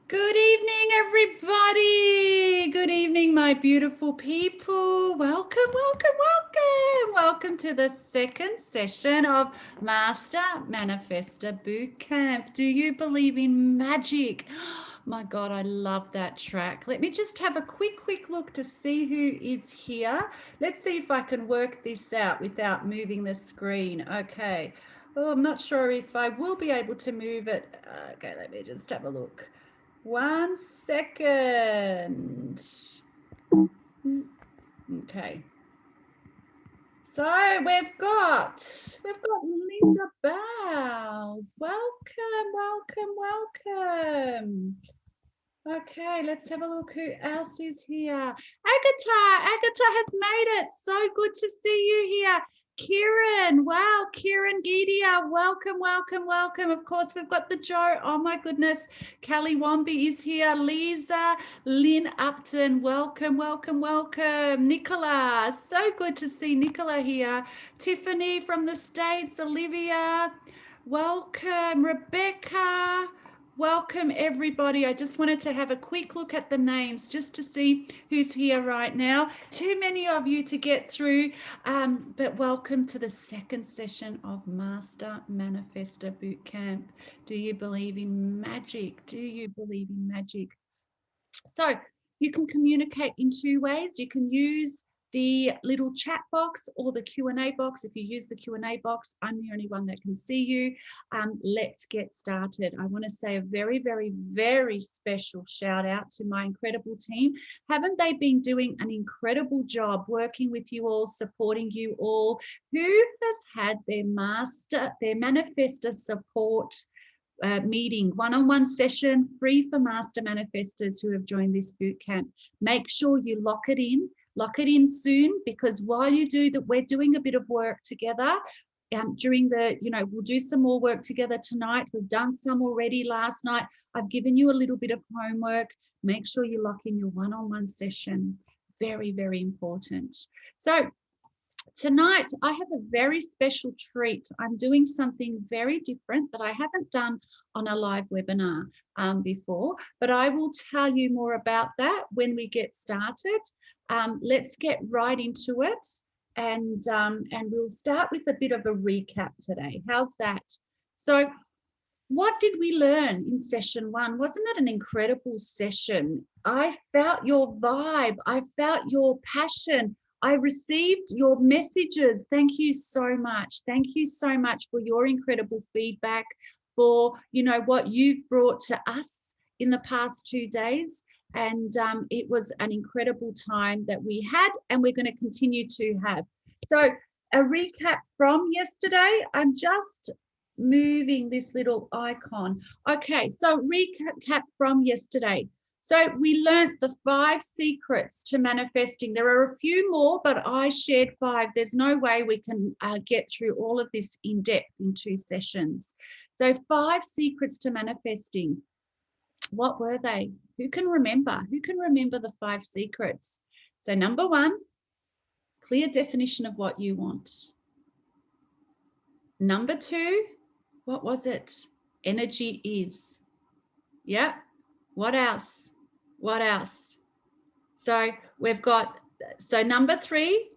Good evening, everybody. Good evening, my beautiful people. Welcome, welcome, welcome. Welcome to the second session of Master Manifestor Bootcamp. Do you believe in magic? My God, I love that track. Let me just have a quick look to see who is here. Let's see if I can work this out without moving the screen. Okay. Oh, I'm not sure if I will be able to move it. Okay, let me just have a look. 1 second. Okay. So we've got Linda Bowles. Welcome, welcome, welcome. Okay, let's have a look who else is here. Agatha has made it. So good to see you here. Kieran, wow, Kieran Gidia, welcome, welcome, welcome. Of course, we've got the Joe. Oh my goodness, Callie Womby is here. Lisa, Lynn Upton, welcome, welcome, welcome. Nicola, so good to see Nicola here. Tiffany from the States, Olivia, welcome. Rebecca, welcome everybody. I just wanted to have a quick look at the names just to see who's here right now. Too many of you to get through, but welcome to the second session of Master Manifestor Bootcamp. Do you believe in magic? Do you believe in magic? So you can communicate in two ways. You can use the little chat box or the Q&A box. If you use the Q&A box, I'm the only one that can see you. Let's get started. I want to say a very, very, very special shout out to my incredible team. Haven't they been doing an incredible job working with you all, supporting you all? Who has had their manifestor support meeting, one-on-one session, free for master manifestors who have joined this boot camp? Make sure you lock it in soon, because while you do that, we're doing a bit of work together. During the, we'll do some more work together tonight. We've done some already last night. I've given you a little bit of homework. Make sure you lock in your one-on-one session. Very, very important. So tonight, I have a very special treat. I'm doing something very different that I haven't done on a live webinar before, but I will tell you more about that when we get started. Let's get right into it, and we'll start with a bit of a recap today. How's that? So what did we learn in session one? Wasn't it an incredible session? I felt your vibe. I felt your passion. I received your messages. Thank you so much. Thank you so much for your incredible feedback, for what you've brought to us in the past 2 days. And it was an incredible time that we had, and we're going to continue to have. So a recap from yesterday. I'm just moving this little icon. Okay, so recap from yesterday. So we learned the 5 secrets to manifesting. There are a few more, but I shared 5. There's no way we can get through all of this in depth in 2 sessions. So 5 secrets to manifesting. What were they? Who can remember? Who can remember the 5 secrets? So number 1, clear definition of what you want. Number 2, what was it? Energy is. Yeah. What else? What else? So we've got, so number 3,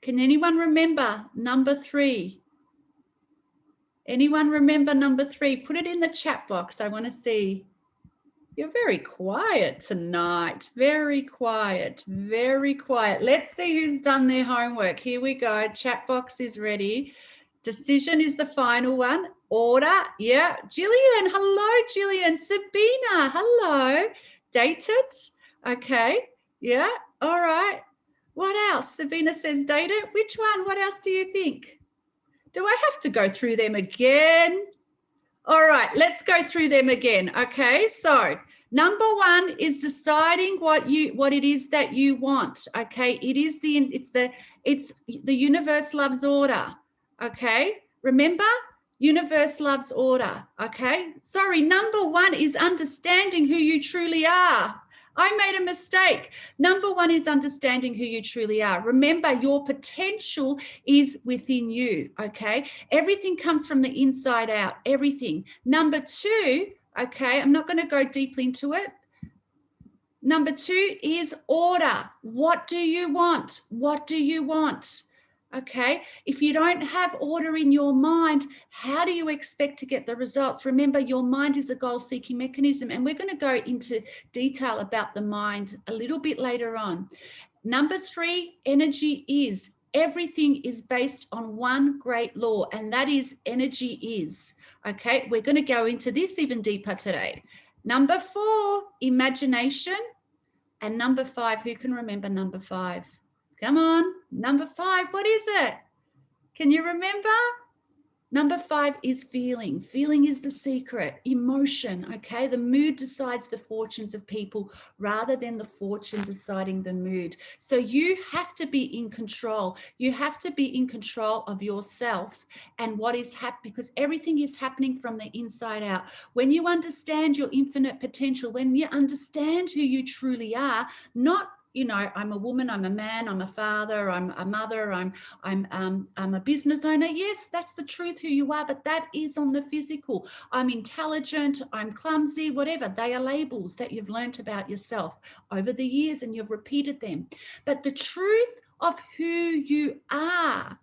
can anyone remember number 3? Anyone remember number 3? Put it in the chat box. I want to see. You're very quiet tonight. Very quiet. Very quiet. Let's see who's done their homework. Here we go. Chat box is ready. Decision is the final one. Order. Yeah. Jillian. Hello, Jillian. Sabina. Hello. Dated. Okay. Yeah. All right. What else? Sabina says dated. Which one? What else do you think? Do I have to go through them again? All right, let's go through them again. Okay, so number 1 is deciding what it is that you want. Okay, it's the universe loves order. Okay, remember, universe loves order. Okay, sorry, number 1 is understanding who you truly are. I made a mistake. Number 1 is understanding who you truly are. Remember, your potential is within you, okay? Everything comes from the inside out, everything. Number 2, okay, I'm not going to go deeply into it. Number 2 is order. What do you want? What do you want? Okay, if you don't have order in your mind, how do you expect to get the results? Remember, your mind is a goal-seeking mechanism, and we're going to go into detail about the mind a little bit later on. Number 3, energy is. Everything is based on one great law, and that is energy is. Okay, we're going to go into this even deeper today. Number 4, imagination. And number 5, who can remember number 5? Come on, number 5, what is it? Can you remember? Number 5 is feeling. Feeling is the secret. Emotion, okay? The mood decides the fortunes of people rather than the fortune deciding the mood. So you have to be in control. You have to be in control of yourself and what is happening, because everything is happening from the inside out. When you understand your infinite potential, when you understand who you truly are, not, you know, I'm a woman, I'm a man, I'm a father, I'm a mother, I'm a business owner. Yes, that's the truth who you are, but that is on the physical. I'm intelligent, I'm clumsy, whatever. They are labels that you've learnt about yourself over the years and you've repeated them. But the truth of who you are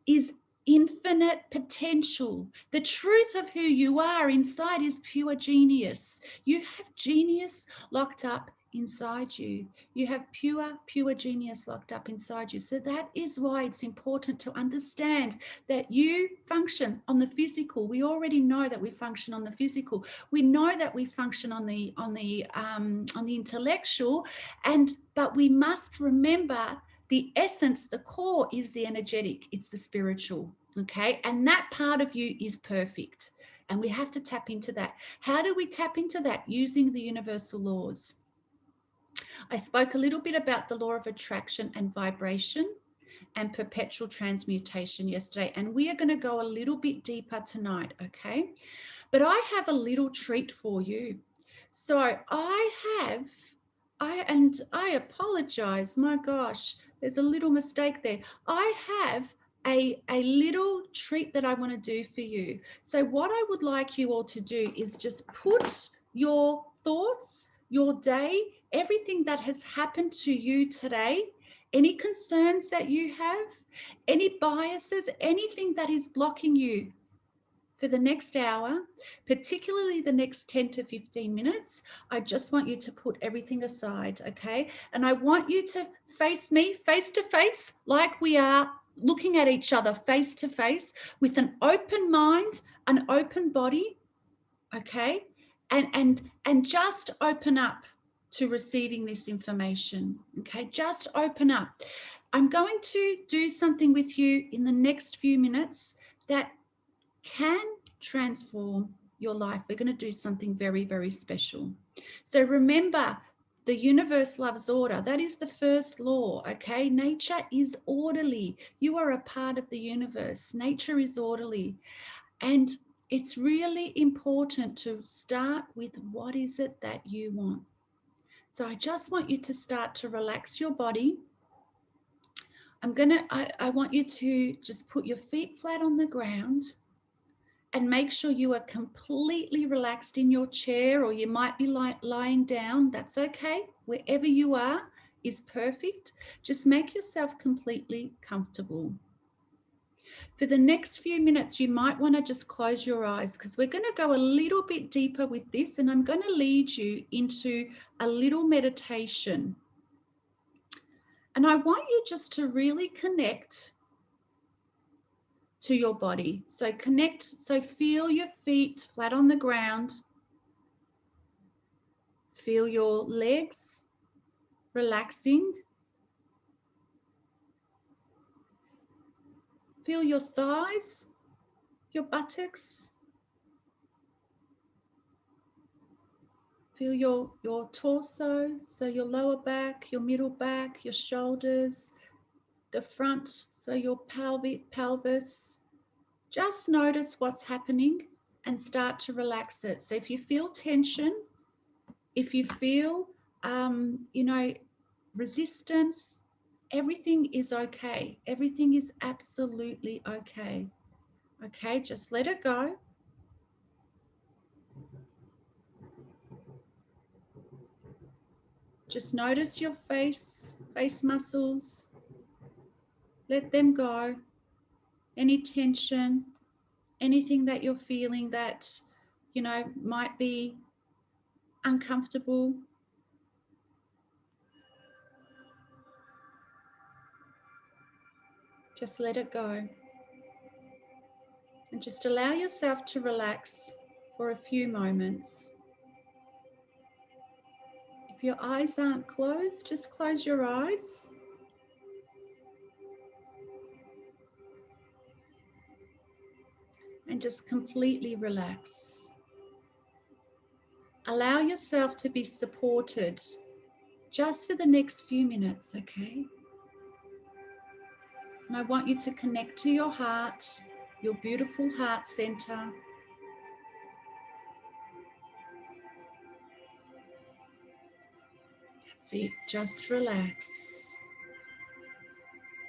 is infinite potential. The truth of who you are inside is pure genius. You have genius locked up inside you. You have pure genius locked up inside you. So that is why it's important to understand that you function on the physical. We already know that we function on the physical. We know that we function on the intellectual, but we must remember the essence, the core is the energetic, it's the spiritual, okay? And that part of you is perfect. And we have to tap into that. How do we tap into that? Using the universal laws. I spoke a little bit about the law of attraction and vibration and perpetual transmutation yesterday. And we are going to go a little bit deeper tonight, okay? But I have a little treat for you. So I apologize, my gosh, there's a little mistake there. I have a little treat that I want to do for you. So what I would like you all to do is just put your thoughts, your day, everything that has happened to you today, any concerns that you have, any biases, anything that is blocking you for the next hour, particularly the next 10 to 15 minutes, I just want you to put everything aside, okay? And I want you to face me face to face, like we are looking at each other face to face, with an open mind, an open body, okay? And just open up to receiving this information, okay? Just open up. I'm going to do something with you in the next few minutes that can transform your life. We're going to do something very, very special. So remember, the universe loves order. That is the first law, okay? Nature is orderly. You are a part of the universe. Nature is orderly. And it's really important to start with what is it that you want. So I just want you to start to relax your body. I want you to just put your feet flat on the ground and make sure you are completely relaxed in your chair, or you might be lying down. That's okay. Wherever you are is perfect. Just make yourself completely comfortable. For the next few minutes, you might want to just close your eyes, because we're going to go a little bit deeper with this, and I'm going to lead you into a little meditation. And I want you just to really connect to your body. So feel your feet flat on the ground. Feel your legs relaxing. Feel your thighs, your buttocks. Feel your torso, so your lower back, your middle back, your shoulders, the front, so your pelvis. Just notice what's happening and start to relax it. So if you feel tension, if you feel, resistance, everything is okay. Everything is absolutely okay. Okay, just let it go. Just notice your face muscles. Let them go. Any tension, anything that you're feeling that, might be uncomfortable. Just let it go. And just allow yourself to relax for a few moments. If your eyes aren't closed, just close your eyes. and just completely relax. Allow yourself to be supported just for the next few minutes, okay? And I want you to connect to your heart, your beautiful heart center. That's it, just relax.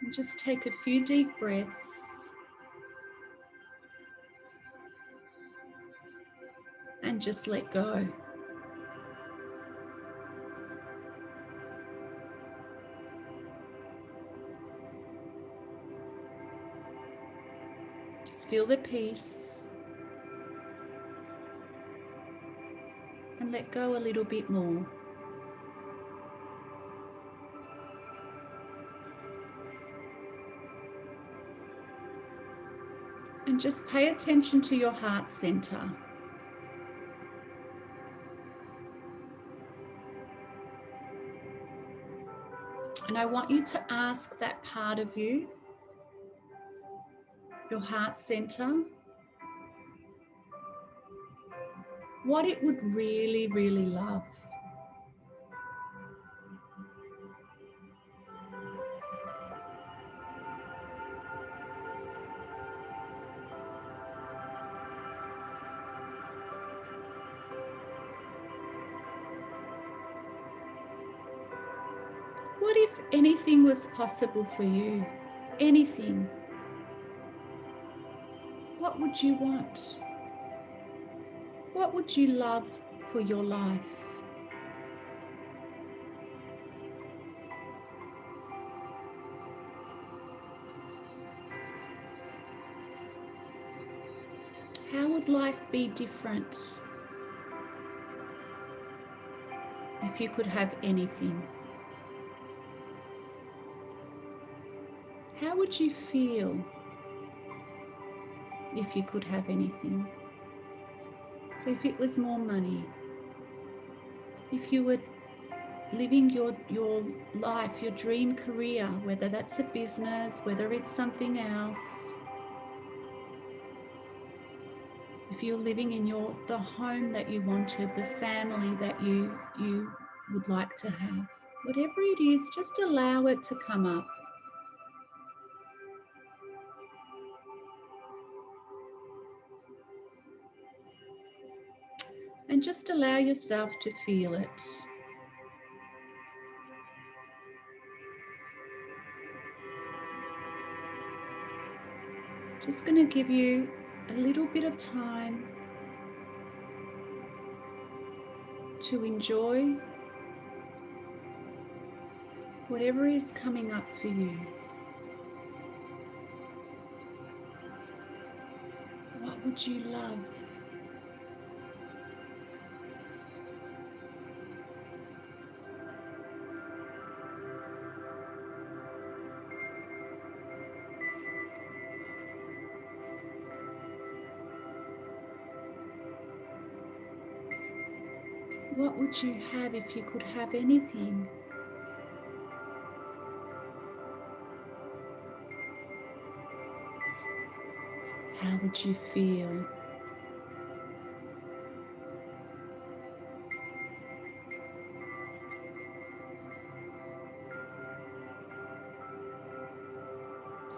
And just take a few deep breaths. And just let go. Just feel the peace. And let go a little bit more. And just pay attention to your heart center. And I want you to ask that part of you, your heart center, what it would really, really love. What if anything was possible for you? Anything. What would you want? What would you love for your life? How would life be different if you could have anything? How would you feel if you could have anything? So if it was more money, if you were living your life, your dream career, whether that's a business, whether it's something else, if you're living in the home that you wanted, the family that you would like to have, whatever it is, just allow it to come up. And just allow yourself to feel it. Just going to give you a little bit of time to enjoy whatever is coming up for you. What would you love? What would you have if you could have anything? How would you feel?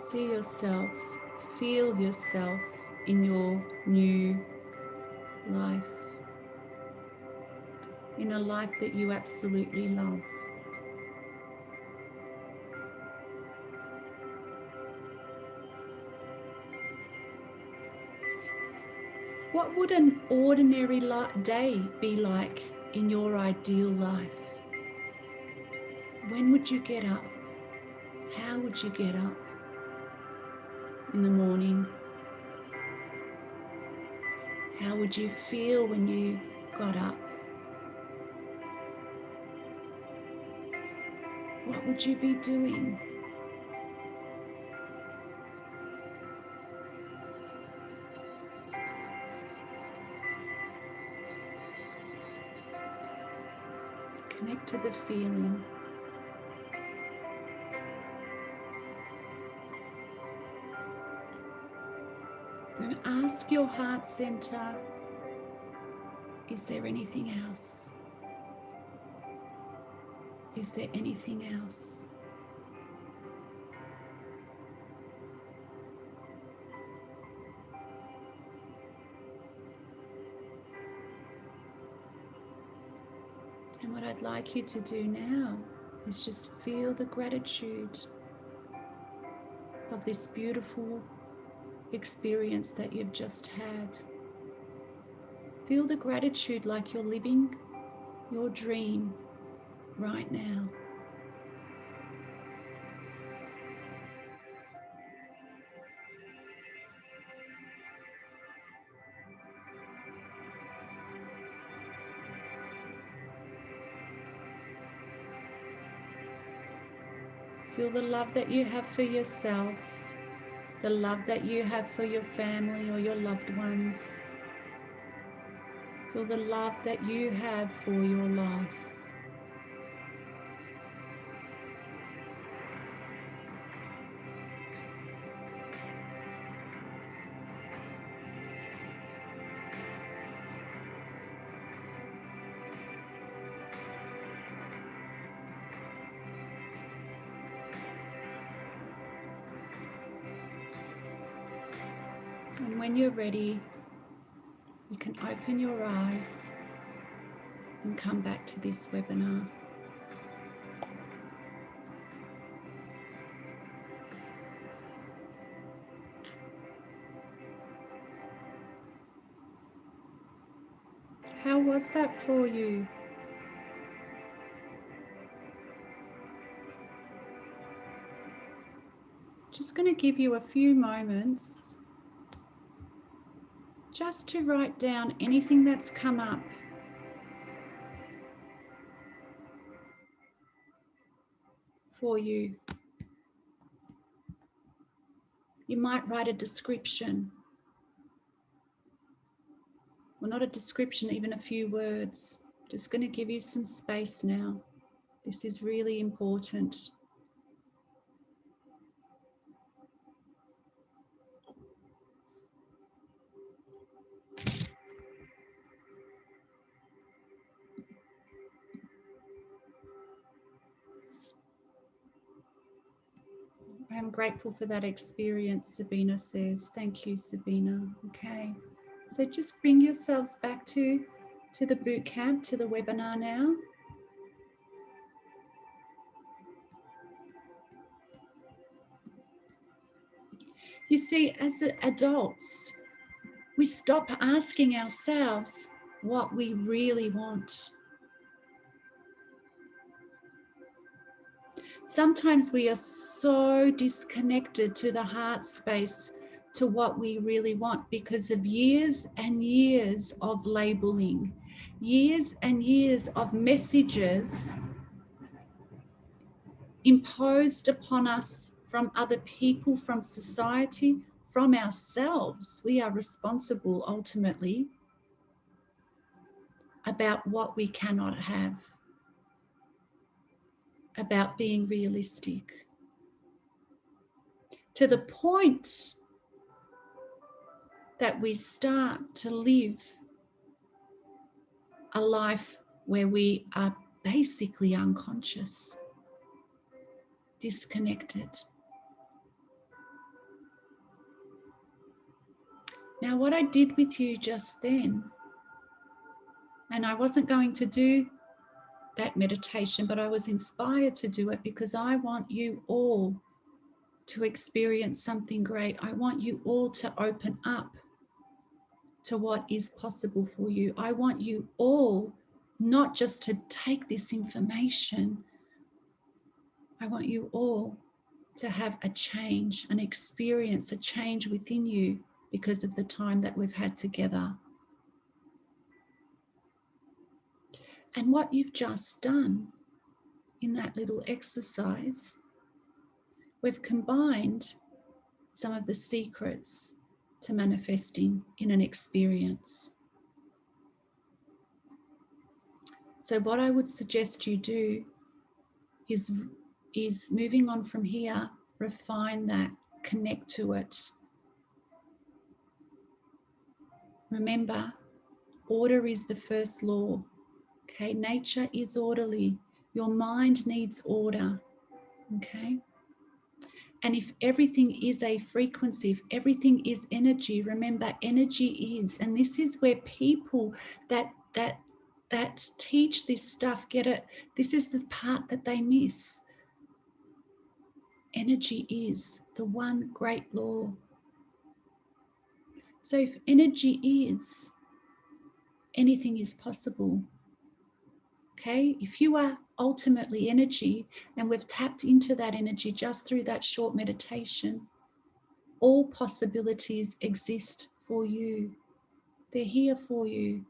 See yourself, feel yourself in your new life, in a life that you absolutely love. What would an ordinary day be like in your ideal life? When would you get up? How would you get up in the morning? How would you feel when you got up? What would you be doing? Connect to the feeling. And ask your heart center, is there anything else? Is there anything else? And what I'd like you to do now is just feel the gratitude of this beautiful experience that you've just had. Feel the gratitude like you're living your dream right now. Feel the love that you have for yourself, the love that you have for your family or your loved ones. Feel the love that you have for your life. And when you're ready, you can open your eyes and come back to this webinar. How was that for you? Just going to give you a few moments just to write down anything that's come up. For you. You might write a description. Well, not a description, even a few words. Just going to give you some space now. This is really important. I am grateful for that experience, Sabina says. Thank you, Sabina. Okay. So just bring yourselves back to the boot camp, to the webinar now. You see, as adults, we stop asking ourselves what we really want. Sometimes we are so disconnected to the heart space, to what we really want, because of years and years of labeling, years and years of messages imposed upon us from other people, from society, from ourselves. We are responsible ultimately about what we cannot have, about being realistic, to the point that we start to live a life where we are basically unconscious, disconnected. Now, what I did with you just then, and I wasn't going to do that meditation, but I was inspired to do it because I want you all to experience something great. I want you all to open up to what is possible for you. I want you all not just to take this information. I want you all to have a change, an experience, a change within you because of the time that we've had together. And what you've just done in that little exercise, we've combined some of the secrets to manifesting in an experience. So what I would suggest you do is moving on from here, refine that, connect to it. Remember, order is the first law. Okay, nature is orderly. Your mind needs order. Okay. And if everything is a frequency, if everything is energy, remember energy is, and this is where people that teach this stuff get it. This is the part that they miss. Energy is the one great law. So if energy is, anything is possible. Okay, if you are ultimately energy, and we've tapped into that energy just through that short meditation, all possibilities exist for you. They're here for you.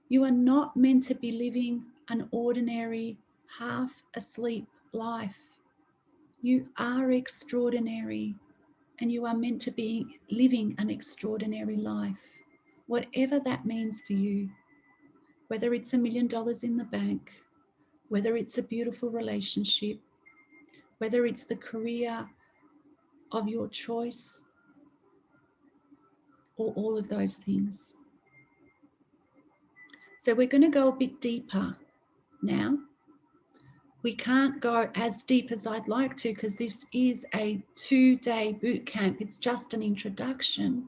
You are not meant to be living an ordinary, half asleep life. You are extraordinary, and you are meant to be living an extraordinary life, whatever that means for you, whether it's $1 million in the bank, whether it's a beautiful relationship, whether it's the career of your choice, or all of those things. So we're going to go a bit deeper now. We can't go as deep as I'd like to because this is a 2-day boot camp. It's just an introduction.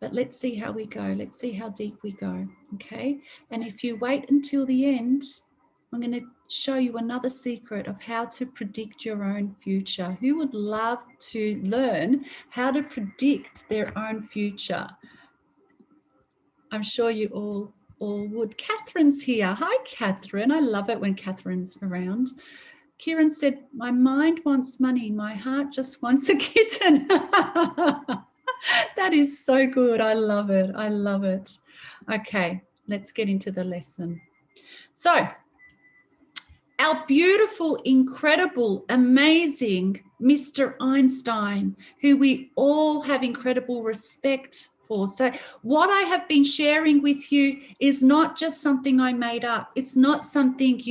But let's see how we go. Let's see how deep we go, okay? And if you wait until the end, I'm going to show you another secret of how to predict your own future. Who would love to learn how to predict their own future? I'm sure you all would. Catherine's here. Hi, Catherine. I love it when Catherine's around. Kieran said, my mind wants money. My heart just wants a kitten. That is so good. I love it. I love it. Okay, let's get into the lesson. So, our beautiful, incredible, amazing Mr. Einstein, who we all have incredible respect for. So what I have been sharing with you is not just something I made up. It's not something,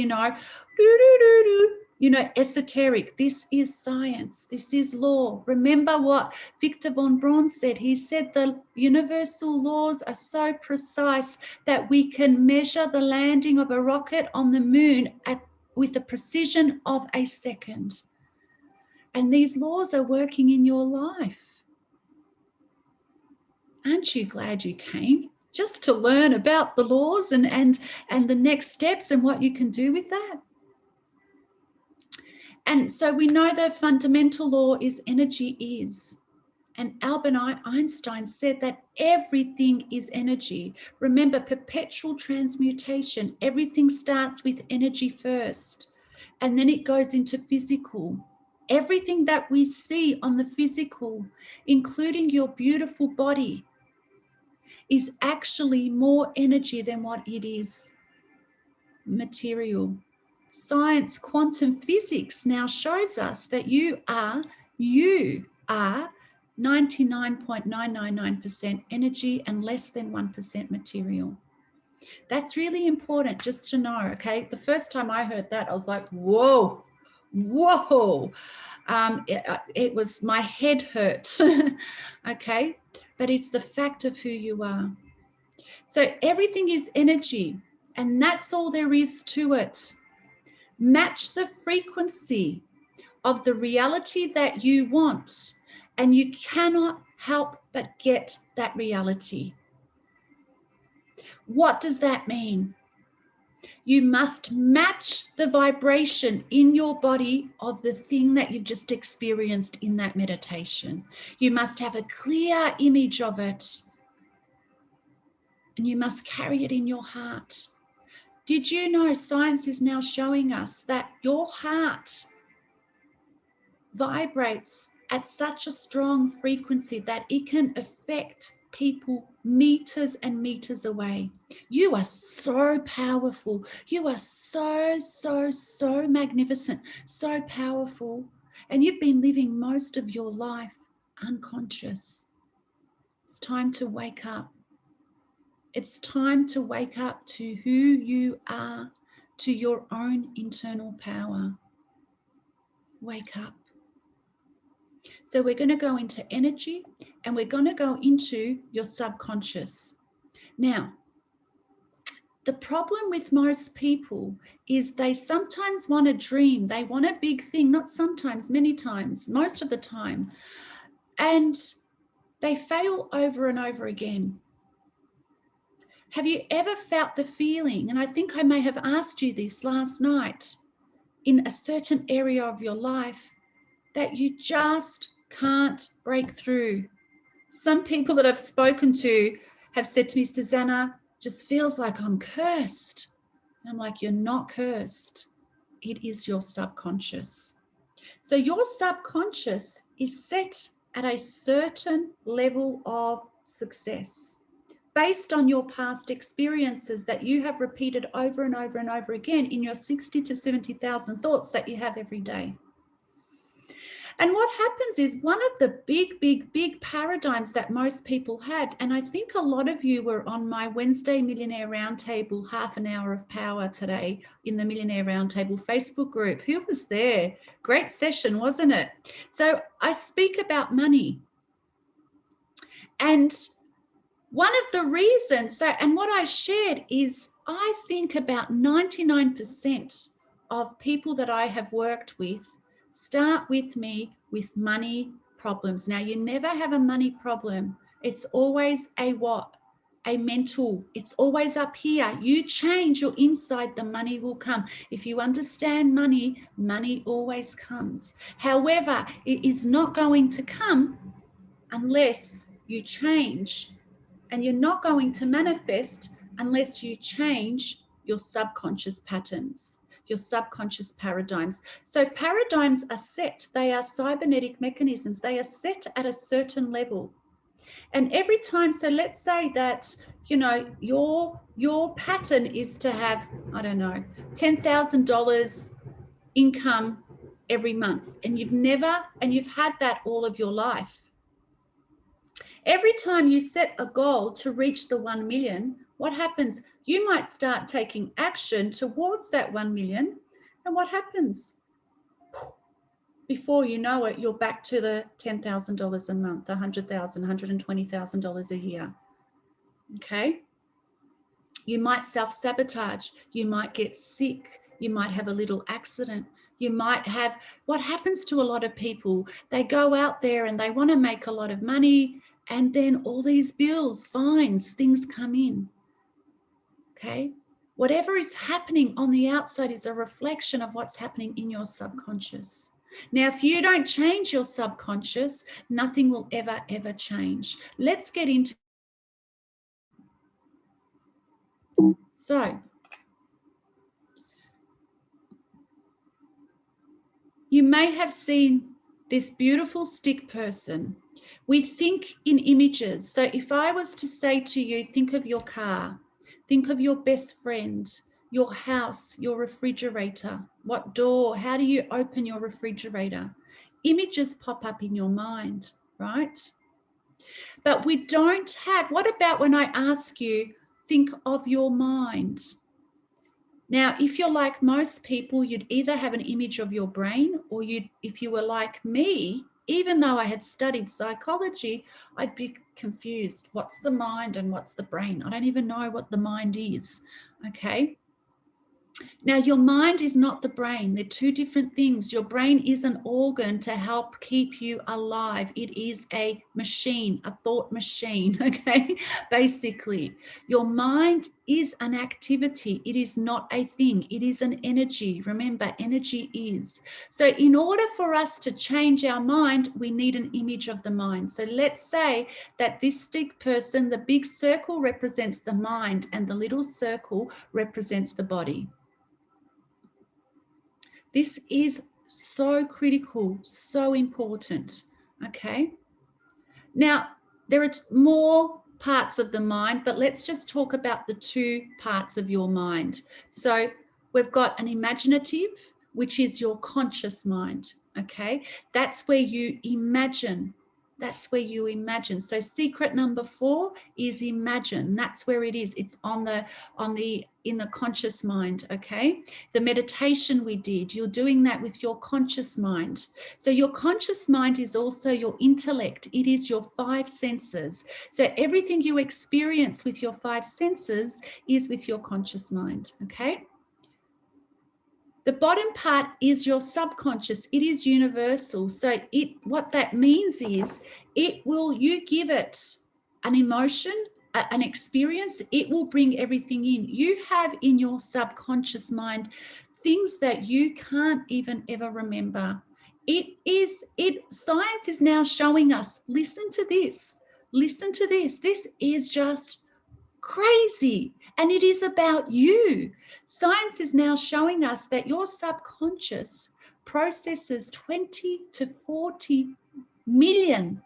esoteric. This is science. This is law. Remember what Victor von Braun said. He said the universal laws are so precise that we can measure the landing of a rocket on the moon with the precision of a second. And these laws are working in your life. Aren't you glad you came? Just to learn about the laws and the next steps and what you can do with that. And so we know the fundamental law is energy is. And Albert Einstein said that everything is energy. Remember, perpetual transmutation. Everything starts with energy first, and then it goes into physical. Everything that we see on the physical, including your beautiful body, is actually more energy than what it is material. Science, quantum physics now shows us that you are 99.999% energy and less than 1% material. That's really important just to know, okay? The first time I heard that, I was like, whoa. It was, my head hurt, okay? But it's the fact of who you are. So everything is energy, and that's all there is to it. Match the frequency of the reality that you want, and you cannot help but get that reality. What does that mean? You must match the vibration in your body of the thing that you've just experienced in that meditation. You must have a clear image of it, and you must carry it in your heart. Did you know science is now showing us that your heart vibrates at such a strong frequency that it can affect people meters and meters away? You are so powerful. You are so magnificent, so powerful. And you've been living most of your life unconscious. It's time to wake up. It's time to wake up to who you are, to your own internal power. Wake up. So we're going to go into energy and we're going to go into your subconscious. Now, the problem with most people is they sometimes want a dream. They want a big thing, not sometimes, many times, most of the time. And they fail over and over again. Have you ever felt the feeling, and I think I may have asked you this last night, in a certain area of your life that you just can't break through? Some people that I've spoken to have said to me, Susanna, just feels like I'm cursed. And I'm like, you're not cursed. It is your subconscious. So your subconscious is set at a certain level of success based on your past experiences that you have repeated over and over and over again in your 60 to 70,000 thoughts that you have every day. And what happens is one of the big paradigms that most people had, and I think a lot of you were on my Wednesday Millionaire Roundtable, half an hour of power today in the Millionaire Roundtable Facebook group. Who was there? Great session, wasn't it? So I speak about money. And one of the reasons, and what I shared is I think about 99% of people that I have worked with start with me with money problems. Now, you never have a money problem. It's always a what? A mental. It's always up here. You change your inside, the money will come. If you understand money, money always comes. However, it is not going to come unless you change. And you're not going to manifest unless you change your subconscious patterns, your subconscious paradigms. So paradigms are set, they are cybernetic mechanisms, they are set at a certain level. And every time, so let's say that, you know, your pattern is to have, I don't know, $10,000 income every month, and you've had that all of your life. Every time you set a goal to reach the 1 million, what happens? You might start taking action towards that 1 million. And what happens? Before you know it, you're back to the $10,000 a month, $100,000, $120,000 a year. Okay? You might self-sabotage. You might get sick. You might have a little accident. You might have, what happens to a lot of people, they go out there and they want to make a lot of money, and then all these bills, fines, things come in. Okay? Whatever is happening on the outside is a reflection of what's happening in your subconscious. Now, if you don't change your subconscious, nothing will ever change. Let's get into. So, you may have seen this beautiful stick person. We think in images. So if I was to say to you, think of your car, think of your best friend, your house, your refrigerator, what door, how do you open your refrigerator? Images pop up in your mind, right? But we don't have, what about when I ask you, think of your mind? Now, if you're like most people, you'd either have an image of your brain, or if you were like me, even though I had studied psychology, I'd be confused. What's the mind and what's the brain? I don't even know what the mind is, okay? Now, your mind is not the brain. They're two different things. Your brain is an organ to help keep you alive. It is a machine, a thought machine, okay? Basically, your mind is an activity. It is not a thing. It is an energy. Remember, energy is. So in order for us to change our mind, we need an image of the mind. So let's say that this stick person, the big circle represents the mind and the little circle represents the body. This is so critical, so important, okay? Now, there are more parts of the mind, but let's just talk about the two parts of your mind. So we've got an imaginative, which is your conscious mind, okay? That's where you imagine That's where you imagine. So secret number 4 is imagine. That's where it is. It's in the conscious mind, okay? The meditation we did, you're doing that with your conscious mind. So your conscious mind is also your intellect. It is your 5 senses. So everything you experience with your 5 senses is with your conscious mind, okay? The bottom part is your subconscious. It is universal. So what that means is you give it an emotion, an experience, it will bring everything in. You have in your subconscious mind things that you can't even ever remember. Science is now showing us, listen to this. This is just crazy. And it is about you. Science is now showing us that your subconscious processes 20 to 40 million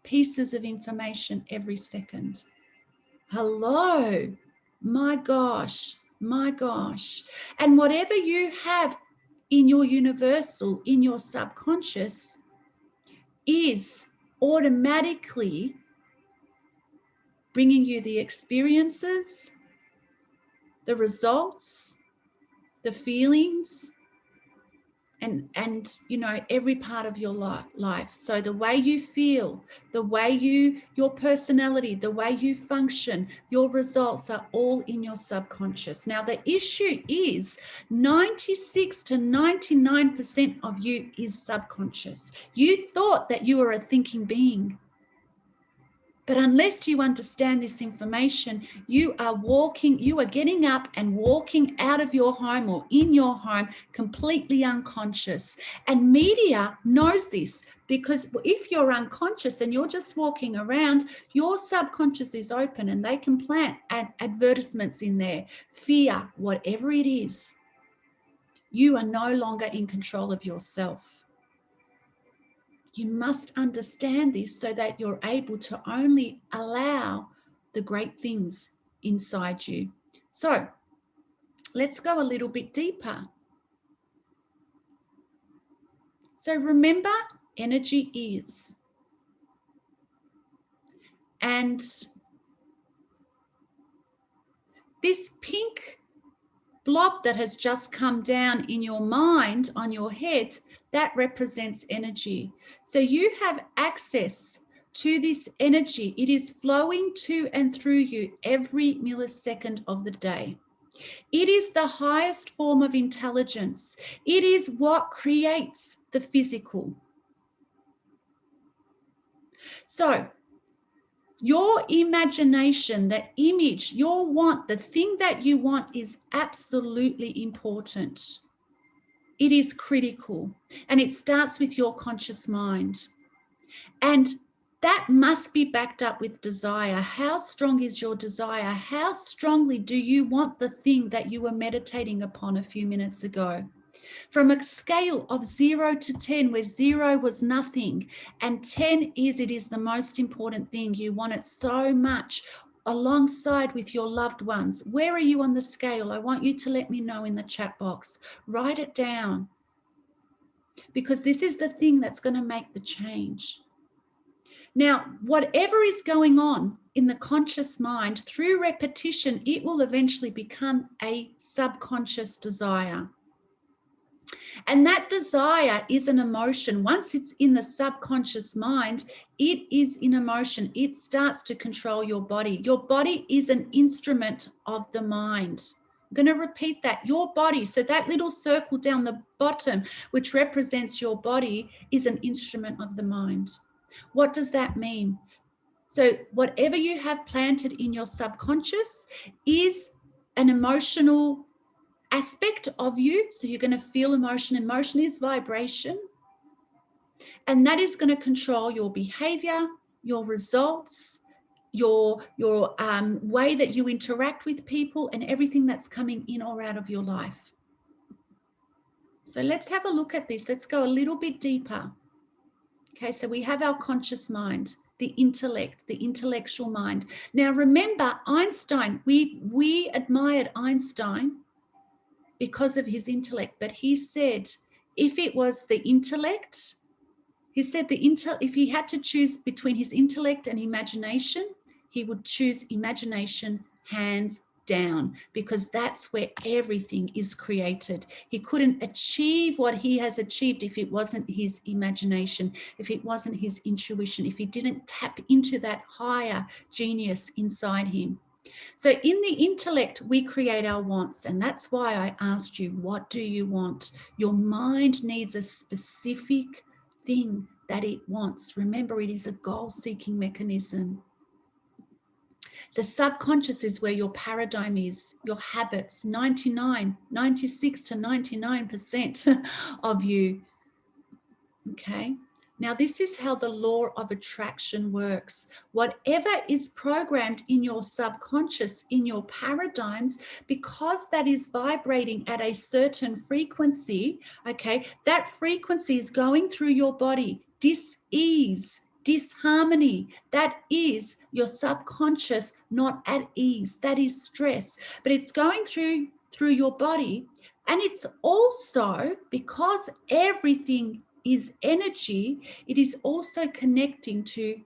pieces of information every second. Hello. My gosh. And whatever you have in your universal, in your subconscious, is automatically bringing you the experiences, the results, the feelings, and every part of your life. So the way you feel, the way your personality, the way you function, your results are all in your subconscious. Now the issue is 96 to 99% of you is subconscious. You thought that you were a thinking being. But unless you understand this information, you are getting up and walking out of your home or in your home completely unconscious. And media knows this, because if you're unconscious and you're just walking around, your subconscious is open and they can plant advertisements in there, fear, whatever it is. You are no longer in control of yourself. You must understand this so that you're able to only allow the great things inside you. So let's go a little bit deeper. So remember, energy is. And this pink blob that has just come down in your mind on your head, that represents energy. So you have access to this energy. It is flowing to and through you every millisecond of the day. It is the highest form of intelligence. It is what creates the physical. So your imagination, the image, your want, the thing that you want is absolutely important. It is critical, and it starts with your conscious mind. And that must be backed up with desire. How strong is your desire? How strongly do you want the thing that you were meditating upon a few minutes ago? From a scale of 0 to 10, where 0 was nothing and 10 it is the most important thing. You want it so much, alongside with your loved ones. Where are you on the scale? I want you to let me know in the chat box. Write it down, because this is the thing that's going to make the change. Now, whatever is going on in the conscious mind, through repetition, it will eventually become a subconscious desire. And that desire is an emotion. Once it's in the subconscious mind, it is in emotion. It starts to control your body. Your body is an instrument of the mind. I'm going to repeat that. Your body, so that little circle down the bottom, which represents your body, is an instrument of the mind. What does that mean? So whatever you have planted in your subconscious is an emotional aspect of you. So you're going to feel emotion. Emotion is vibration. And that is going to control your behavior, your results, your way that you interact with people, and everything that's coming in or out of your life. So let's have a look at this. Let's go a little bit deeper. Okay, so we have our conscious mind, the intellect, the intellectual mind. Now remember, Einstein, we admired Einstein because of his intellect, but he said if it was the intellect He said if he had to choose between his intellect and imagination, he would choose imagination hands down, because that's where everything is created. He couldn't achieve what he has achieved if it wasn't his imagination, if it wasn't his intuition, if he didn't tap into that higher genius inside him. So in the intellect, we create our wants. And that's why I asked you, what do you want? Your mind needs a specific thing that it wants. Remember, it is a goal-seeking mechanism. The subconscious is where your paradigm is, your habits, 96 to 99% of you. Okay. Now, this is how the law of attraction works. Whatever is programmed in your subconscious, in your paradigms, because that is vibrating at a certain frequency, okay, that frequency is going through your body. Dis-ease, disharmony, that is your subconscious not at ease. That is stress. But it's going through your body. And it's also, because everything is energy, it is also connecting to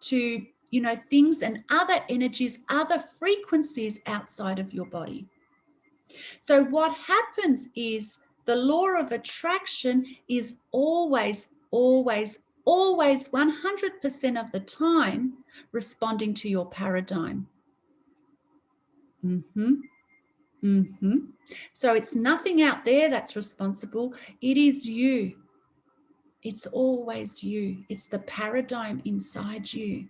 things and other energies, other frequencies outside of your body. So what happens is the law of attraction is always 100% of the time responding to your paradigm. So it's nothing out there that's responsible. It is you. It's always you. It's the paradigm inside you.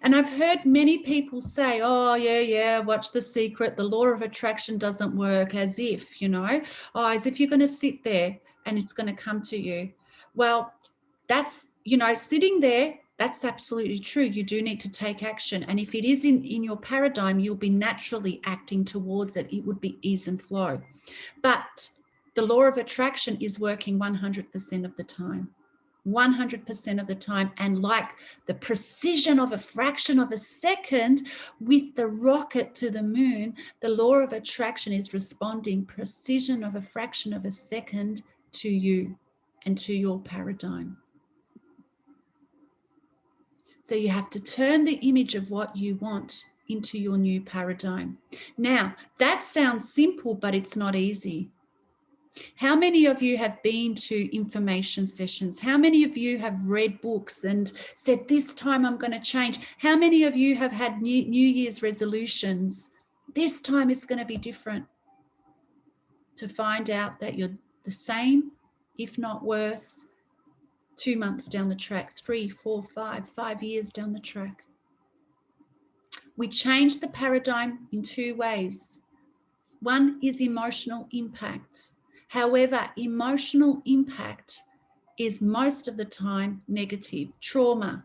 And I've heard many people say, oh, yeah, watch The Secret. The law of attraction doesn't work, as if, as if you're going to sit there and it's going to come to you. Well, that's, sitting there, that's absolutely true. You do need to take action. And if it is in your paradigm, you'll be naturally acting towards it. It would be ease and flow. But the law of attraction is working 100% of the time. 100% of the time, and like the precision of a fraction of a second with the rocket to the moon, the law of attraction is responding precision of a fraction of a second to you and to your paradigm. So you have to turn the image of what you want into your new paradigm. Now, that sounds simple, but it's not easy. How many of you have been to information sessions? How many of you have read books and said, this time I'm going to change? How many of you have had New Year's resolutions? This time it's going to be different. To find out that you're the same, if not worse, 2 months down the track, 3, 4, 5 years down the track. We change the paradigm in 2 ways. One is emotional impact. However, emotional impact is most of the time negative. Trauma.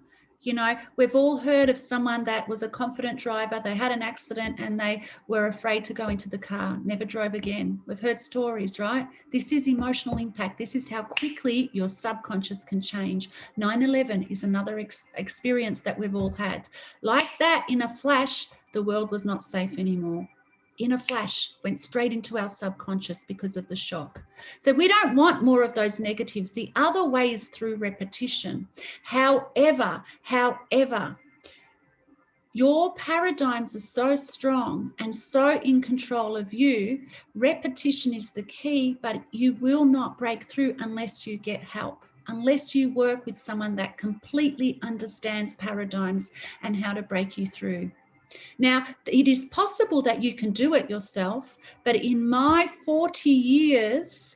We've all heard of someone that was a confident driver. They had an accident and they were afraid to go into the car, never drove again. We've heard stories, right? This is emotional impact. This is how quickly your subconscious can change. 9/11 is another experience that we've all had. Like that, in a flash, the world was not safe anymore. In a flash, went straight into our subconscious because of the shock. So we don't want more of those negatives. The other way is through repetition. However, your paradigms are so strong and so in control of you, repetition is the key, but you will not break through unless you get help, unless you work with someone that completely understands paradigms and how to break you through. Now, it is possible that you can do it yourself, but in my 40 years,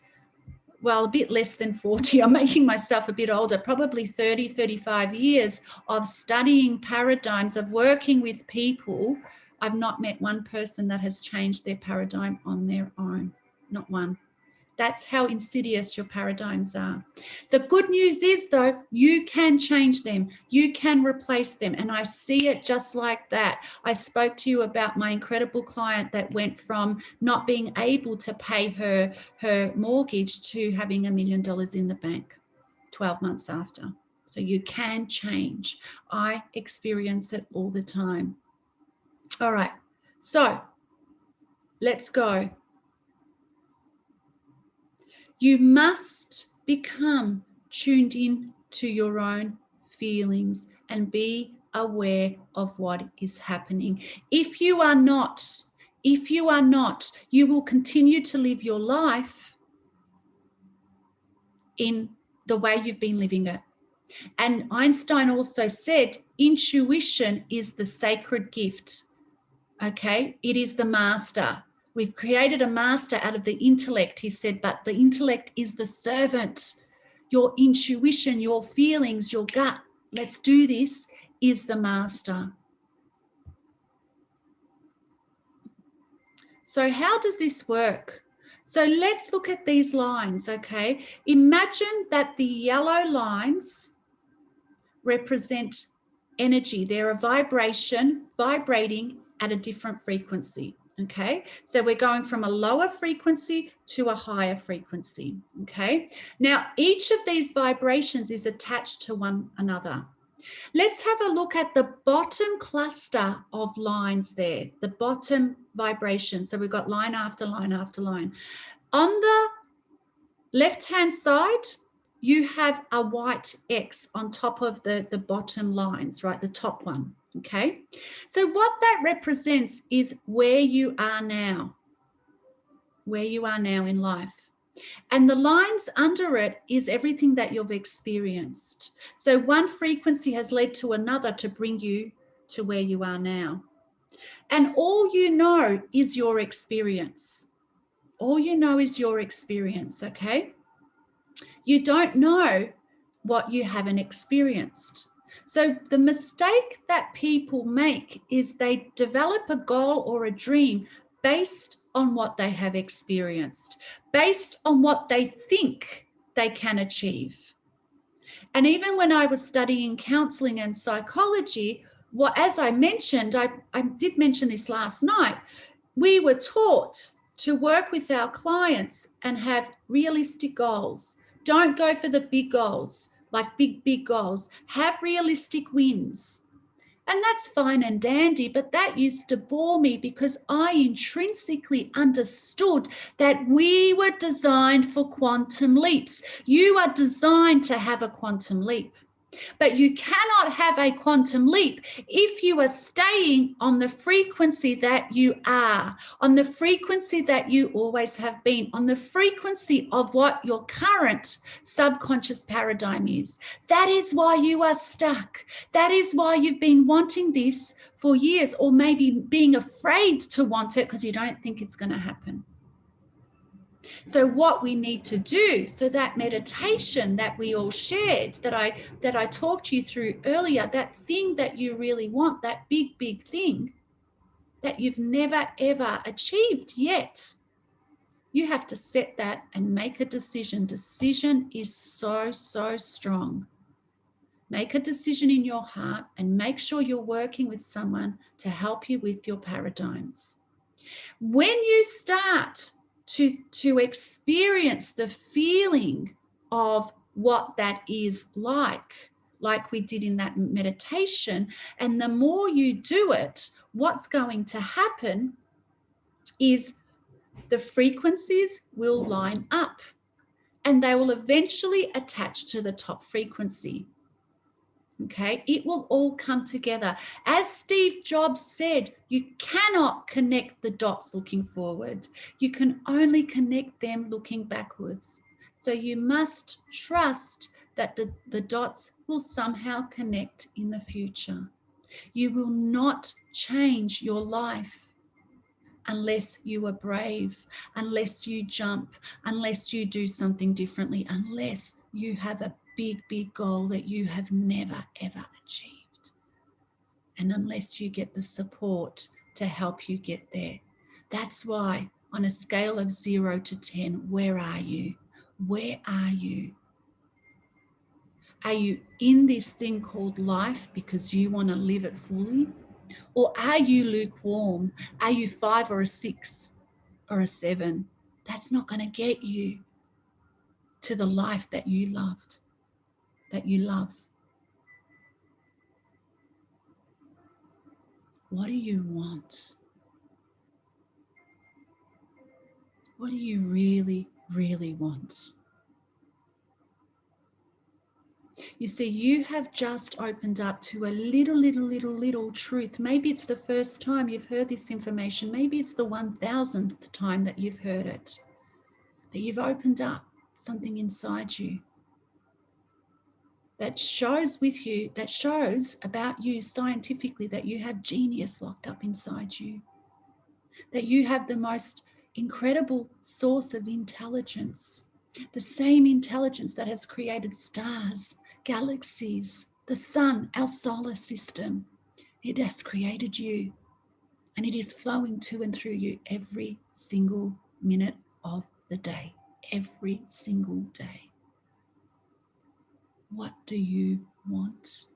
well, a bit less than 40, I'm making myself a bit older, probably 30, 35 years of studying paradigms, of working with people, I've not met one person that has changed their paradigm on their own, not one. That's how insidious your paradigms are. The good news is, though, you can change them. You can replace them. And I see it just like that. I spoke to you about my incredible client that went from not being able to pay her mortgage to having $1 million in the bank 12 months after. So you can change. I experience it all the time. All right. So let's go. You must become tuned in to your own feelings and be aware of what is happening. If you are not, you will continue to live your life in the way you've been living it. And Einstein also said, intuition is the sacred gift. Okay, it is the master. We've created a master out of the intellect, he said, but the intellect is the servant. Your intuition, your feelings, your gut, let's do this, is the master. So how does this work? So let's look at these lines, okay? Imagine that the yellow lines represent energy. They're a vibration, vibrating at a different frequency, okay? So we're going from a lower frequency to a higher frequency, okay? Now, each of these vibrations is attached to one another. Let's have a look at the bottom cluster of lines there, the bottom vibration. So we've got line after line after line. On the left-hand side, you have a white X on top of the bottom lines, right? The top one, okay? So what that represents is where you are now in life. And the lines under it is everything that you've experienced. So one frequency has led to another to bring you to where you are now. And all you know is your experience. All you know is your experience, okay? You don't know what you haven't experienced. So the mistake that people make is they develop a goal or a dream based on what they have experienced, based on what they think they can achieve. And even when I was studying counseling and psychology, as I mentioned, I did mention this last night, we were taught to work with our clients and have realistic goals. Don't go for the big goals, like big goals. Have realistic wins. And that's fine and dandy, but that used to bore me because I intrinsically understood that we were designed for quantum leaps. You are designed to have a quantum leap. But you cannot have a quantum leap if you are staying on the frequency that you are, on the frequency that you always have been, on the frequency of what your current subconscious paradigm is. That is why you are stuck. That is why you've been wanting this for years, or maybe being afraid to want it because you don't think it's going to happen. So what we need to do, so that meditation that we all shared, that I talked you through earlier, that thing that you really want, that big thing that you've never ever achieved yet, you have to set that and make a decision. Decision is so strong. Make a decision in your heart and make sure you're working with someone to help you with your paradigms. When you start to experience the feeling of what that is like we did in that meditation, and the more you do it, what's going to happen is the frequencies will line up and they will eventually attach to the top frequency. Okay, it will all come together. As Steve Jobs said, you cannot connect the dots looking forward. You can only connect them looking backwards. So you must trust that the dots will somehow connect in the future. You will not change your life unless you are brave, unless you jump, unless you do something differently, unless you have a big goal that you have never ever achieved, and unless you get the support to help you get there. That's why on a scale of 0 to 10, where are you? Where are you? Are you in this thing called life because you want to live it fully? Or are you lukewarm? Are you 5 or a 6 or a 7? That's not going to get you to the life that you loved, that you love. What do you want? What do you really want? You see, you have just opened up to a little truth. Maybe it's the first time you've heard this information. Maybe it's the 1000th time that you've heard it. But you've opened up something inside you that shows with you, that shows about you scientifically that you have genius locked up inside you, that you have the most incredible source of intelligence, the same intelligence that has created stars, galaxies, the sun, our solar system. It has created you, and it is flowing to and through you every single minute of the day, every single day. What do you want?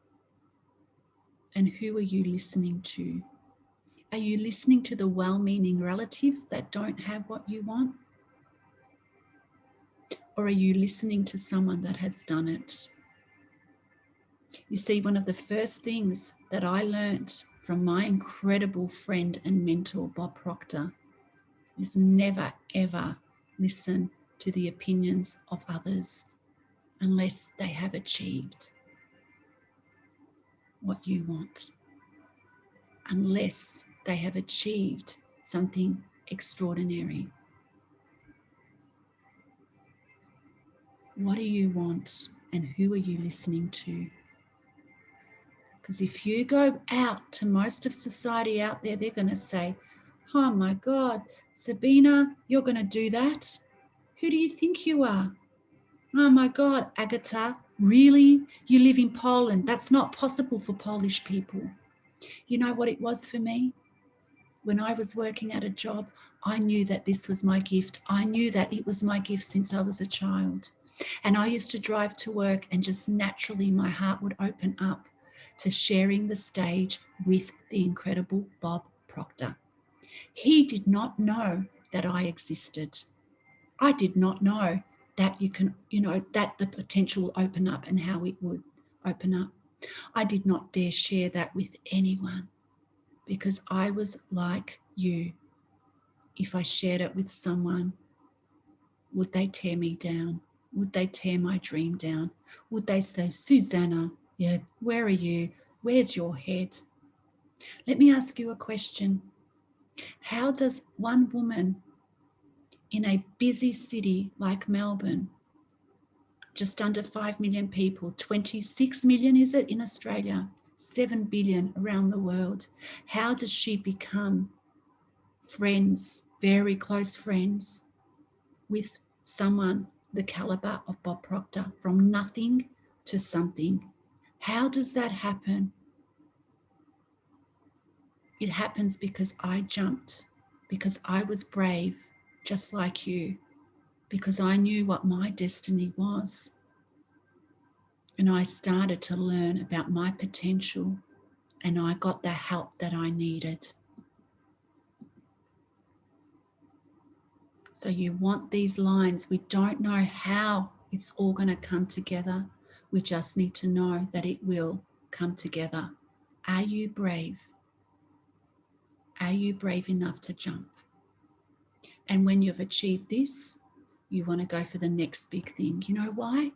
And who are you listening to? Are you listening to the well-meaning relatives that don't have what you want? Or are you listening to someone that has done it? You see, one of the first things that I learned from my incredible friend and mentor, Bob Proctor, is never, ever listen to the opinions of others unless they have achieved what you want, unless they have achieved something extraordinary. What do you want, and who are you listening to? Because if you go out to most of society out there, they're going to say, oh my God, Sabina, you're going to do that? Who do you think you are? Oh my God, Agatha, really? You live in Poland. That's not possible for Polish people. You know what it was for me? When I was working at a job, I knew that this was my gift. I knew that it was my gift since I was a child. And I used to drive to work, and just naturally my heart would open up to sharing the stage with the incredible Bob Proctor. He did not know that I existed. I did not know that you can, that the potential will open up and how it would open up. I did not dare share that with anyone because I was like you. If I shared it with someone, would they tear me down? Would they tear my dream down? Would they say, Susanna, yeah, where are you? Where's your head? Let me ask you a question. How does one woman in a busy city like Melbourne, just under 5 million people, 26 million is it in Australia, 7 billion around the world, how does she become friends, very close friends with someone the caliber of Bob Proctor, from nothing to something? How does that happen? It happens because I jumped, because I was brave, just like you, because I knew what my destiny was. And I started to learn about my potential, and I got the help that I needed. So you want these lines. We don't know how it's all going to come together. We just need to know that it will come together. Are you brave? Are you brave enough to jump? And when you've achieved this, you want to go for the next big thing. You know why?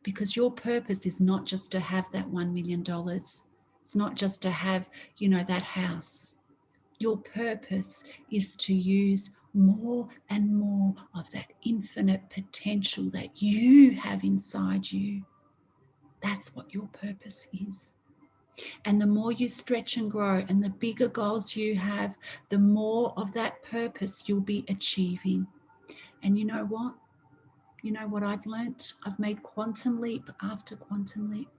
Because your purpose is not just to have that $1 million. It's not just to have, that house. Your purpose is to use more and more of that infinite potential that you have inside you. That's what your purpose is. And the more you stretch and grow and the bigger goals you have, the more of that purpose you'll be achieving. And you know what? You know what I've learnt? I've made quantum leap after quantum leap.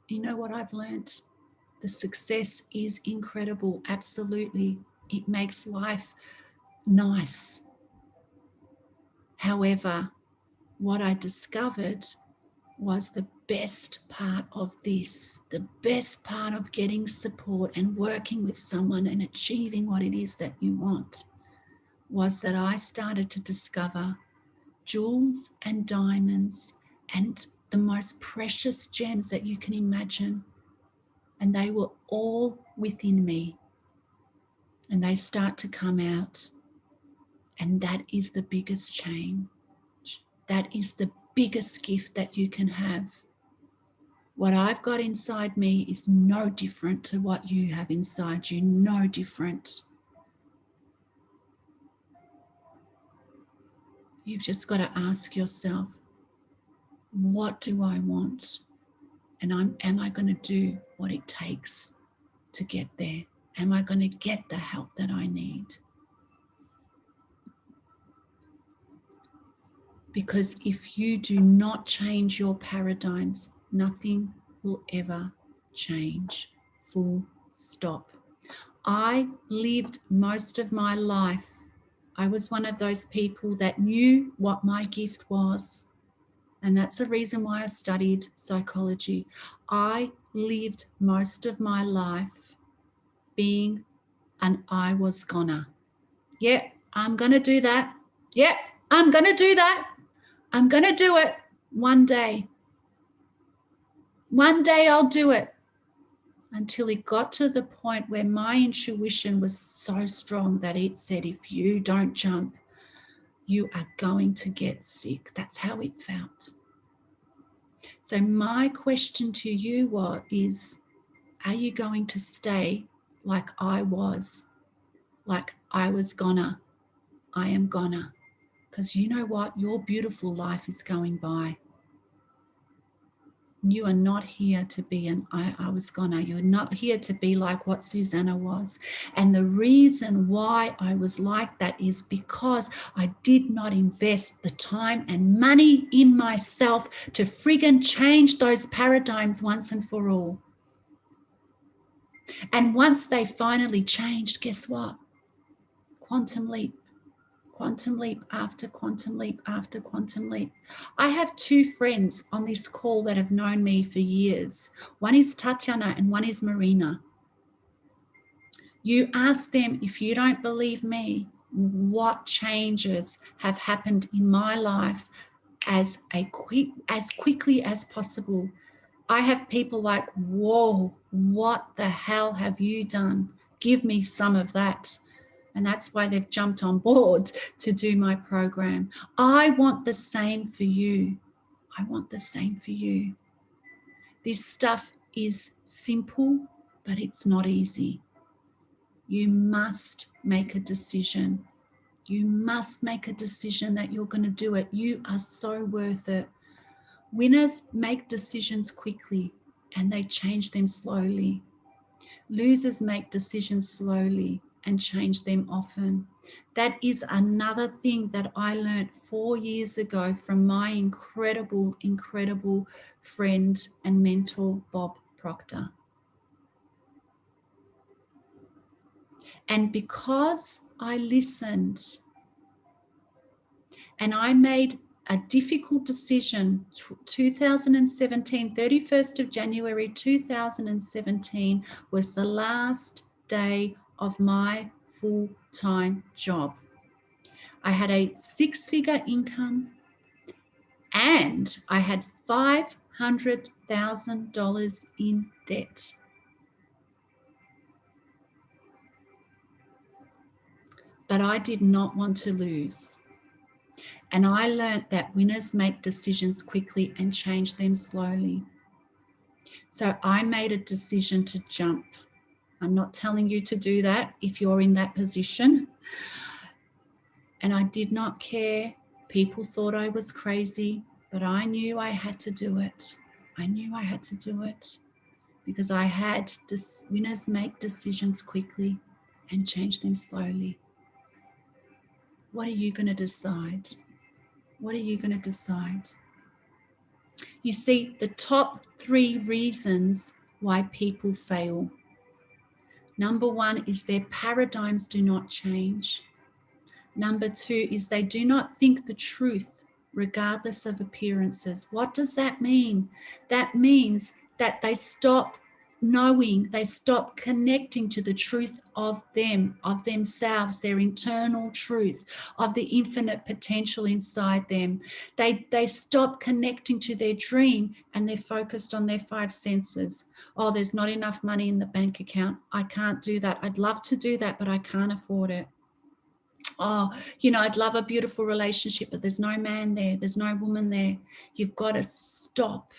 You know what I've learnt? The success is incredible. Absolutely. It makes life nice. However, what I discovered was the best part of this, the best part of getting support and working with someone and achieving what it is that you want, was that I started to discover jewels and diamonds and the most precious gems that you can imagine. And they were all within me. And they start to come out. And that is the biggest change. That is the biggest gift that you can have. What I've got inside me is no different to what you have inside you, no different. You've just got to ask yourself, what do I want? And am I going to do what it takes to get there? Am I going to get the help that I need? Because if you do not change your paradigms, nothing will ever change. Full stop. I lived most of my life. I was one of those people that knew what my gift was. And that's the reason why I studied psychology. I lived most of my life being an I was gonna. Yeah, I'm gonna do that. Yeah, I'm gonna do that. I'm gonna do it one day. One day I'll do it. Until it got to the point where my intuition was so strong that it said, if you don't jump, you are going to get sick. That's how it felt. So my question to you is, are you going to stay like I was? Like I was gonna, I am gonna. Because you know what? Your beautiful life is going by. You are not here to be an I was gonna. You're not here to be like what Susanna was. And the reason why I was like that is because I did not invest the time and money in myself to friggin' change those paradigms once and for all. And once they finally changed, guess what? Quantum leap after quantum leap after quantum leap. I have two friends on this call that have known me for years. One is Tatiana and one is Marina. You ask them, if you don't believe me, what changes have happened in my life as quickly as possible. I have people like, whoa, what the hell have you done? Give me some of that. And that's why they've jumped on board to do my program. I want the same for you. I want the same for you. This stuff is simple, but it's not easy. You must make a decision. You must make a decision that you're going to do it. You are so worth it. Winners make decisions quickly and they change them slowly. Losers make decisions slowly and change them often. That is another thing that I learned 4 years ago from my incredible, incredible friend and mentor, Bob Proctor. And because I listened and I made a difficult decision, 2017, 31st of January 2017 was the last day of my full-time job. I had a 6-figure income and I had $500,000 in debt. But I did not want to lose. And I learned that winners make decisions quickly and change them slowly. So I made a decision to jump. I'm not telling you to do that if you're in that position. And I did not care. People thought I was crazy, but I knew I had to do it. I knew I had to do it because I had winners make decisions quickly and change them slowly. What are you going to decide? What are you going to decide? You see, the top 3 reasons why people fail. Number 1 is their paradigms do not change. Number 2 is they do not think the truth regardless of appearances. What does that mean? That means that they stop knowing, they stop connecting to the truth of them, of themselves, their internal truth, of the infinite potential inside them. They stop connecting to their dream and they're focused on their 5 senses. Oh, there's not enough money in the bank account. I can't do that. I'd love to do that, but I can't afford it. Oh, I'd love a beautiful relationship, but there's no man there. There's no woman there. You've got to stop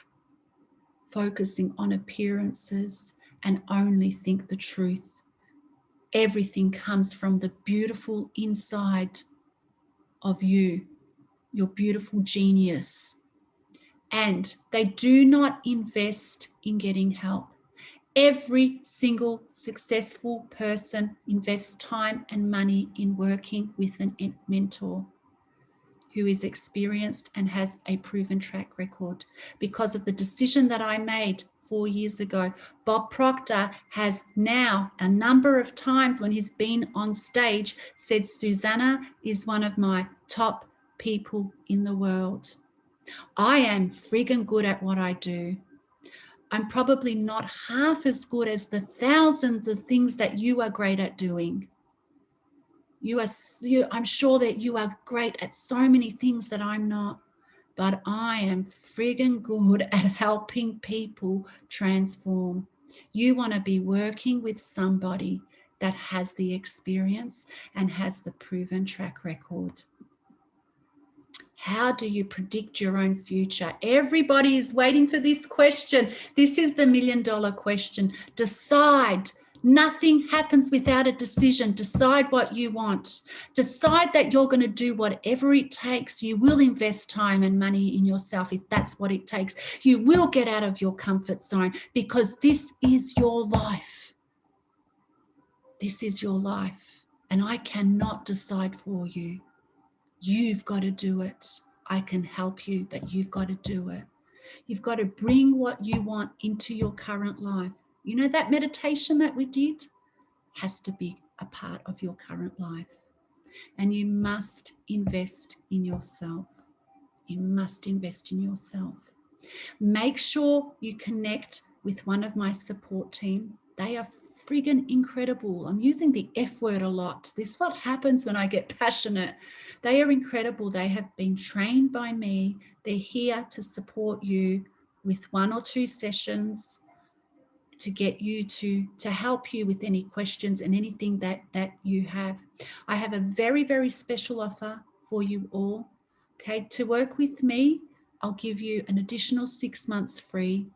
focusing on appearances, and only think the truth. Everything comes from the beautiful inside of you, your beautiful genius. And they do not invest in getting help. Every single successful person invests time and money in working with a mentor who is experienced and has a proven track record. Because of the decision that I made 4 years ago, Bob Proctor has now a number of times when he's been on stage said, Susanna is one of my top people in the world. I am friggin' good at what I do. I'm probably not half as good as the thousands of things that you are great at doing. I'm sure that you are great at so many things that I'm not, but I am friggin' good at helping people transform. You want to be working with somebody that has the experience and has the proven track record. How do you predict your own future? Everybody is waiting for this question. This is the $1 million question. Decide. Nothing happens without a decision. Decide what you want. Decide that you're going to do whatever it takes. You will invest time and money in yourself if that's what it takes. You will get out of your comfort zone because this is your life. This is your life. And I cannot decide for you. You've got to do it. I can help you, but you've got to do it. You've got to bring what you want into your current life. You know, that meditation that we did has to be a part of your current life. And you must invest in yourself. You must invest in yourself. Make sure you connect with one of my support team. They are friggin' incredible. I'm using the F word a lot. This is what happens when I get passionate. They are incredible. They have been trained by me. They're here to support you with 1 or 2 sessions to get you to help you with any questions and anything that you have. I have a very, very special offer for you all. Okay, to work with me, I'll give you an additional 6 months free.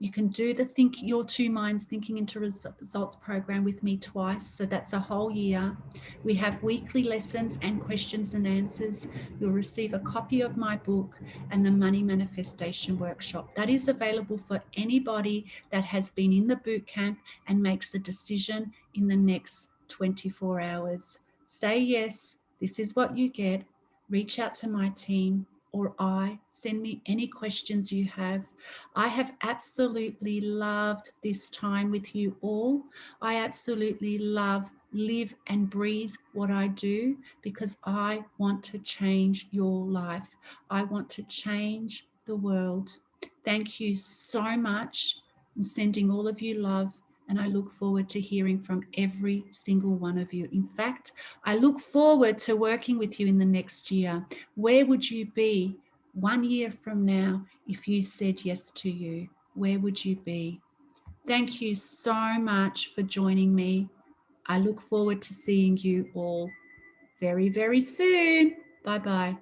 You can do the Your Two Minds Thinking into Results program with me twice. So that's a whole year. We have weekly lessons and questions and answers. You'll receive a copy of my book and the Money Manifestation Workshop. That is available for anybody that has been in the boot camp and makes a decision in the next 24 hours. Say yes, this is what you get. Reach out to my team or send me any questions you have. I have absolutely loved this time with you all. I absolutely live and breathe what I do because I want to change your life. I want to change the world. Thank you so much. I'm sending all of you love, and I look forward to hearing from every single one of you. In fact, I look forward to working with you in the next year. Where would you be 1 year from now if you said yes to you? Where would you be? Thank you so much for joining me. I look forward to seeing you all very, very soon. Bye-bye.